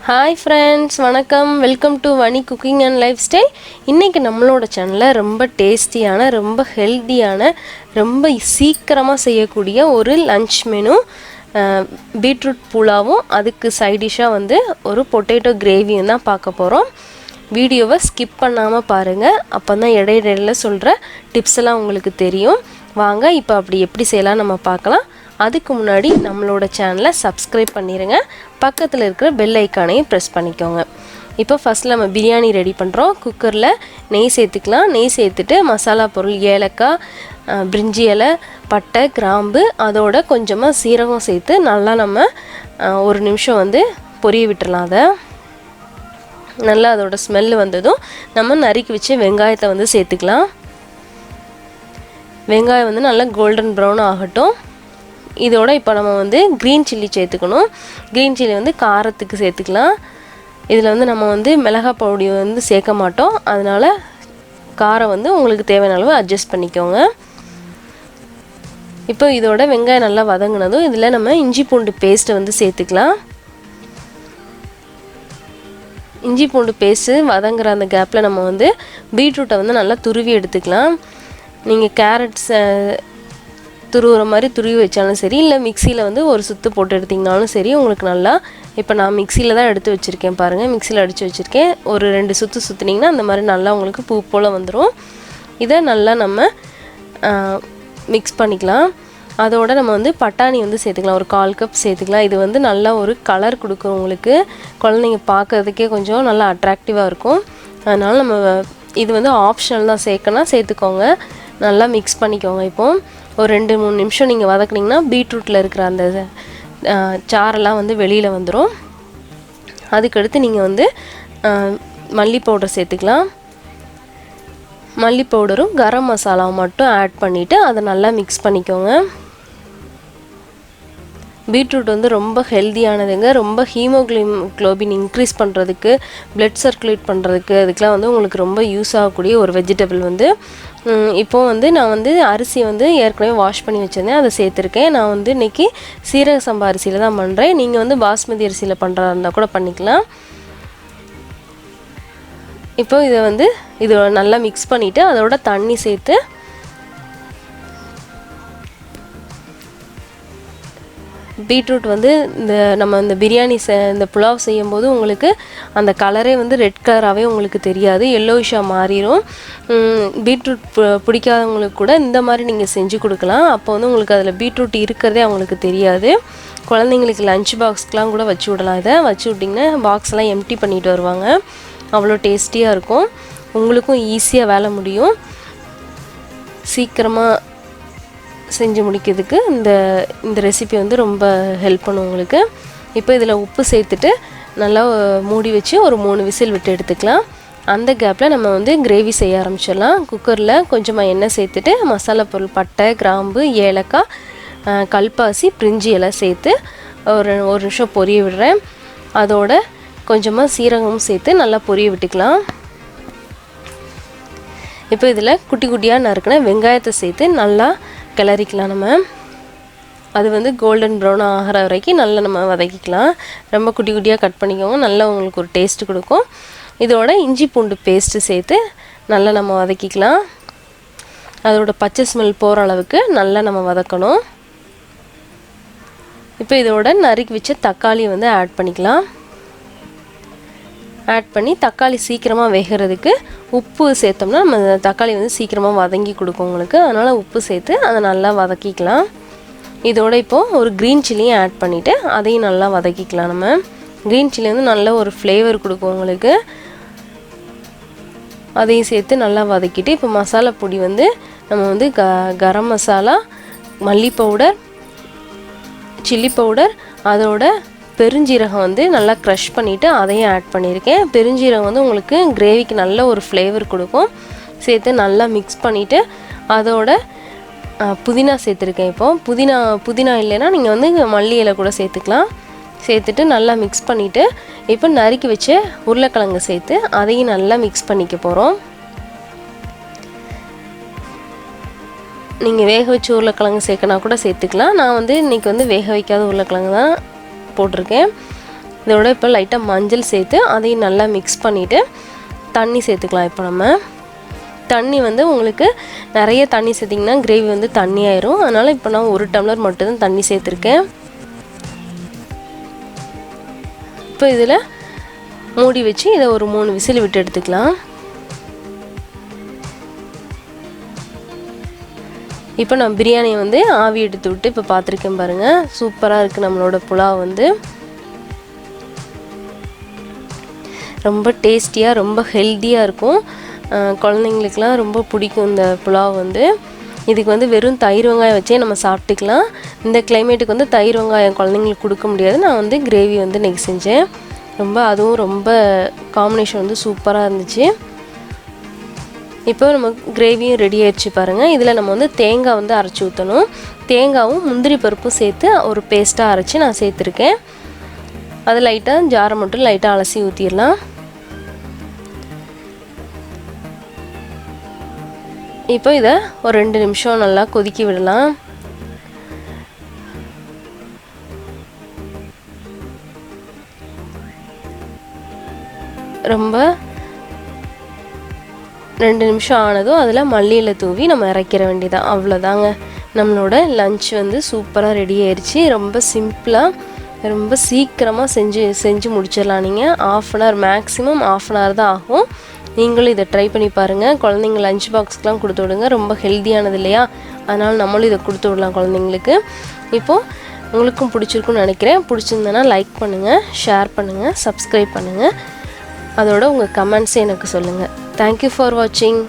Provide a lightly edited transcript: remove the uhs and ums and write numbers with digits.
Hi friends, வணக்கம். Welcome to Vanni cooking and life style. இன்றைக்கி நம்மளோட சேனலில் ரொம்ப டேஸ்டியான, ரொம்ப ஹெல்த்தியான, ரொம்ப சீக்கிரமாக செய்யக்கூடிய ஒரு லன்ச் மெனு பீட்ரூட் புலாவும் அதுக்கு சைடிஷாக வந்து ஒரு பொட்டேட்டோ கிரேவியும் தான் பார்க்க போகிறோம். வீடியோவை ஸ்கிப் பண்ணாமல் பாருங்கள். அப்போ தான் இடையிடையில சொல்கிற டிப்ஸ் எல்லாம் உங்களுக்கு தெரியும். வாங்க இப்போ அப்படி எப்படி செய்யலாம் நம்ம பார்க்கலாம். அதுக்கு முன்னாடி நம்மளோட சேனலை சப்ஸ்கிரைப் பண்ணிடுங்க. பக்கத்தில் இருக்கிற பெல் ஐக்கானையும் ப்ரெஸ் பண்ணிக்கோங்க. இப்போ ஃபஸ்ட்டில் நம்ம பிரியாணி ரெடி பண்ணுறோம். குக்கரில் நெய் சேர்த்துக்கலாம். நெய் சேர்த்துட்டு மசாலா பொருள் ஏலக்காய், பிரிஞ்சி இலை, பட்டை, கிராம்பு, அதோட கொஞ்சமாக சீரகம் சேர்த்து நல்லா நம்ம ஒரு நிமிஷம் வந்து பொரிய விட்டுறலாம். அதை நல்லா அதோட ஸ்மெல்லு வந்ததும் நம்ம நறுக்கி வச்சு வெங்காயத்தை வந்து சேர்த்துக்கலாம். வெங்காயம் வந்து நல்லா கோல்டன் ப்ரௌன் ஆகட்டும். இதோட இப்போ நம்ம வந்து க்ரீன் சில்லி சேர்த்துக்கணும். க்ரீன் சில்லி வந்து காரத்துக்கு சேர்த்துக்கலாம். இதில் வந்து நம்ம வந்து மிளகாய் பொடி வந்து சேர்க்க மாட்டோம். அதனால் காரம் வந்து உங்களுக்கு தேவையான அளவு அட்ஜஸ்ட் பண்ணிக்கோங்க. இப்போ இதோட வெங்காயம் நல்லா வதங்கினதும் இதில் நம்ம இஞ்சி பூண்டு பேஸ்ட்டை வந்து சேர்த்துக்கலாம். இஞ்சி பூண்டு பேஸ்ட்டு வதங்குற அந்த கேப்பில் நம்ம வந்து பீட்ரூட்டை வந்து நல்லா துருவி எடுத்துக்கலாம். நீங்கள் கேரட்ஸ் துருவுற மாதிரி துருவி வச்சாலும் சரி, இல்லை மிக்சியில் வந்து ஒரு சுத்து போட்டு எடுத்திங்கனாலும் சரி உங்களுக்கு நல்லா. இப்போ நான் மிக்சியில் தான் எடுத்து வச்சுருக்கேன் பாருங்கள். மிக்சியில் அடித்து வச்சுருக்கேன். ஒரு 2 சுற்று சுற்றுனிங்கன்னா அந்த மாதிரி நல்லா உங்களுக்கு பூ போல் வந்துடும். இதை நல்லா நம்ம மிக்ஸ் பண்ணிக்கலாம். அதோட நம்ம வந்து பட்டாணி வந்து சேர்த்துக்கலாம். ஒரு 1/4 கப் சேர்த்துக்கலாம். இது வந்து நல்லா ஒரு கலர் கொடுக்கும் உங்களுக்கு. குழந்தைங்க பார்க்குறதுக்கே கொஞ்சம் நல்லா அட்ராக்டிவாக இருக்கும். அதனால் நம்ம இது வந்து ஆப்ஷனல் தான், சேர்க்கணும் சேர்த்துக்கோங்க. நல்லா மிக்ஸ் பண்ணிக்கோங்க. இப்போது ஒரு 2-3 நிமிஷம் நீங்கள் வதக்குனிங்கன்னா பீட்ரூட்டில் இருக்கிற அந்த சாரெல்லாம் வந்து வெளியில் வந்துடும். அதுக்கடுத்து நீங்கள் வந்து மல்லி பவுடர் சேர்த்துக்கலாம். மல்லி பவுடரும் கரம் மசாலாவும் மட்டும் ஆட் பண்ணிவிட்டு அதை நல்லா மிக்ஸ் பண்ணிக்கோங்க. பீட்ரூட் வந்து ரொம்ப ஹெல்த்தியானதுங்க. ரொம்ப ஹீமோக்ளோபின் இன்க்ரீஸ் பண்ணுறதுக்கு, பிளட் சர்க்குலேட் பண்ணுறதுக்கு, அதுக்கெலாம் வந்து உங்களுக்கு ரொம்ப யூஸ் ஆகக்கூடிய ஒரு வெஜிடபிள் வந்து. இப்போது வந்து நான் வந்து அரிசி வந்து ஏற்கனவே வாஷ் பண்ணி வச்சுருந்தேன், அதை சேர்த்துருக்கேன். நான் வந்து இன்றைக்கி சீரக சம்பா அரிசியில் தான் பண்ணுறேன். நீங்கள் வந்து பாஸ்மதி அரிசியில் பண்ணுறதா இருந்தால் கூட பண்ணிக்கலாம். இப்போ இதை வந்து இது நல்லா மிக்ஸ் பண்ணிவிட்டு அதோட தண்ணி சேர்த்து பீட்ரூட் வந்து நம்ம இந்த பிரியாணி இந்த புலாவ் செய்யும்போது உங்களுக்கு அந்த கலரே வந்து ரெட் கலராகவே உங்களுக்கு தெரியாது, எல்லோயிஷாக மாறிடும். பீட்ரூட் பிடிக்காதவங்களுக்கு கூட இந்த மாதிரி நீங்கள் செஞ்சு கொடுக்கலாம். அப்போ வந்து உங்களுக்கு அதில் பீட்ரூட் இருக்கிறதே அவங்களுக்கு தெரியாது. குழந்தைங்களுக்கு லஞ்ச் பாக்ஸ்க்கெலாம் கூட வச்சு விடலாம். இதை வச்சு விட்டிங்கன்னா பாக்ஸ்லாம் எம்டி பண்ணிட்டு வருவாங்க. அவ்வளோ டேஸ்டியாக இருக்கும். உங்களுக்கும் ஈஸியாக வேலை முடியும். சீக்கிரமாக செஞ்சு முடிக்கிறதுக்கு இந்த ரெசிபி வந்து ரொம்ப ஹெல்ப் பண்ணும் உங்களுக்கு. இப்போ இதில் உப்பு சேர்த்துட்டு நல்லா மூடி வச்சு ஒரு 3 விசில் விட்டு எடுத்துக்கலாம். அந்த கேப்பில் நம்ம வந்து கிரேவி செய்ய ஆரம்பிச்சிடலாம். குக்கரில் கொஞ்சமாக எண்ணெய் சேர்த்துட்டு மசாலா பொருள் பட்டை, கிராம்பு, ஏலக்காய், கல்பாசி, பிரிஞ்சி எல்லாம் சேர்த்து ஒரு நிமிஷம் பொரிய விடுறேன். அதோட கொஞ்சமாக சீரகமும் சேர்த்து நல்லா பொரிய விட்டுக்கலாம். இப்போ இதில் குட்டி குட்டியாக நறுக்கின வெங்காயத்தை சேர்த்து நல்லா கிளறிக்கலாம். நம்ம அது வந்து கோல்டன் ப்ரௌன் ஆகிற வரைக்கும் நல்லா நம்ம வதக்கிக்கலாம். ரொம்ப குட்டி குட்டியாக கட் பண்ணிக்கோங்க. நல்லா உங்களுக்கு ஒரு டேஸ்ட்டு கொடுக்கும். இதோட இஞ்சி பூண்டு பேஸ்ட்டு சேர்த்து நல்லா நம்ம வதக்கிக்கலாம். அதோட பச்சை ஸ்மெல் போகிற அளவுக்கு நல்லா நம்ம வதக்கணும். இப்போ இதோட நறுக்கி வச்ச தக்காளி வந்து ஆட் பண்ணிக்கலாம். ஆட் பண்ணி தக்காளி சீக்கிரமாக வேகிறதுக்கு உப்பு சேர்த்தோம்னா நம்ம தக்காளி வந்து சீக்கிரமாக வதங்கி கொடுக்கும் உங்களுக்கு. அதனால் உப்பு சேர்த்து அதை நல்லா வதக்கிக்கலாம். இதோட இப்போது ஒரு க்ரீன் சில்லியும் ஆட் பண்ணிவிட்டு அதையும் நல்லா வதக்கிக்கலாம். நம்ம க்ரீன் சில்லி வந்து நல்ல ஒரு ஃப்ளேவர் கொடுக்கும் உங்களுக்கு. அதையும் சேர்த்து நல்லா வதக்கிட்டு இப்போ மசாலா பொடி வந்து நம்ம வந்து கரம் மசாலா, மல்லி பவுடர், சில்லி பவுடர், அதோட பெருஞ்சீரகம் வந்து நல்லா க்ரஷ் பண்ணிவிட்டு அதையும் ஆட் பண்ணியிருக்கேன். பெருஞ்சீரகம் வந்து உங்களுக்கு கிரேவிக்கு நல்ல ஒரு ஃப்ளேவர் கொடுக்கும். சேர்த்து நல்லா மிக்ஸ் பண்ணிவிட்டு அதோட புதினா சேர்த்துருக்கேன். இப்போது புதினா இல்லைன்னா நீங்கள் வந்து மல்லி இலை கூட சேர்த்துக்கலாம். சேர்த்துட்டு நல்லா மிக்ஸ் பண்ணிவிட்டு இப்போ நறுக்கி வச்ச உருளைக்கிழங்கு சேர்த்து அதையும் நல்லா மிக்ஸ் பண்ணிக்க போகிறோம். நீங்கள் வேக வச்ச உருளைக்கிழங்கு சேர்க்கனா கூட சேர்த்துக்கலாம். நான் வந்து இன்றைக்கி வந்து வேக வைக்காத உருளைக்கிழங்கு தான் போட்டிருக்கேன். இதோட இப்போ லைட்டாக மஞ்சள் சேர்த்து அதையும் நல்லா மிக்ஸ் பண்ணிவிட்டு தண்ணி சேர்த்துக்கலாம். இப்போ நம்ம தண்ணி வந்து உங்களுக்கு நிறைய தண்ணி சேர்த்திங்கன்னா கிரேவி வந்து தண்ணி ஆயிரும். அதனால் இப்போ நான் 1 டம்ளர் மட்டும்தான் தண்ணி சேர்த்துருக்கேன். இப்போ இதில் மூடி வச்சு இதை ஒரு 3 விசில் விட்டு எடுத்துக்கலாம். இப்போ நான் பிரியாணியை வந்து ஆவி எடுத்து விட்டு இப்போ பார்த்துருக்கேன் பாருங்கள். சூப்பராக இருக்குது நம்மளோட புலாவ் வந்து. ரொம்ப டேஸ்டியாக ரொம்ப ஹெல்த்தியாக இருக்கும். குழந்தைங்களுக்குலாம் ரொம்ப பிடிக்கும் இந்த புலாவ் வந்து. இதுக்கு வந்து வெறும் தயிர் வெங்காயம் வச்சே நம்ம சாப்பிட்டுக்கலாம். இந்த கிளைமேட்டுக்கு வந்து தயிர் வெங்காயம் குழந்தைங்களுக்கு கொடுக்க முடியாது. நான் வந்து கிரேவி வந்து இன்றைக்கி செஞ்சேன். அதுவும் ரொம்ப காம்பினேஷன் வந்து சூப்பராக இருந்துச்சு. இப்போ நம்ம கிரேவியும் ரெடி ஆயிடுச்சு பாருங்கள். இதில் நம்ம வந்து தேங்காய் வந்து அரைச்சி ஊற்றணும். தேங்காயும் முந்திரி பருப்பும் சேர்த்து ஒரு பேஸ்ட்டாக அரைச்சி நான் சேர்த்துருக்கேன். அது லைட்டாக ஜாரை மட்டும் லைட்டாக அலசி ஊற்றிடலாம். இப்போ இதை ஒரு 2 நிமிஷம் நல்லா கொதிக்க விடலாம். ரொம்ப 2 நிமிஷம் ஆனதும் அதில் மல்லியில் தூவி நம்ம இறக்கிற வேண்டியதான். அவ்வளோதாங்க, நம்மளோட லன்ச் வந்து சூப்பராக ரெடி ஆயிடுச்சு. ரொம்ப சிம்பிளாக ரொம்ப சீக்கிரமாக செஞ்சு முடிச்சிடலாம். நீங்கள் மேக்ஸிமம் ½ அன் ஹவர் தான் ஆகும். நீங்களும் இதை ட்ரை பண்ணி பாருங்கள். குழந்தைங்க லஞ்ச் பாக்ஸ்க்கெலாம் கொடுத்து விடுங்க. ரொம்ப ஹெல்த்தியானது இல்லையா, அதனால் நம்மளும் இதை கொடுத்து விடலாம் குழந்தைங்களுக்கு. இப்போது உங்களுக்கும் பிடிச்சிருக்குன்னு நினைக்கிறேன். பிடிச்சிருந்தேன்னா லைக் பண்ணுங்கள், ஷேர் பண்ணுங்கள், சப்ஸ்கிரைப் பண்ணுங்கள். அதோட உங்கள் கமெண்ட்ஸை எனக்கு சொல்லுங்கள். தேங்க்யூ ஃபார் வாட்சிங்.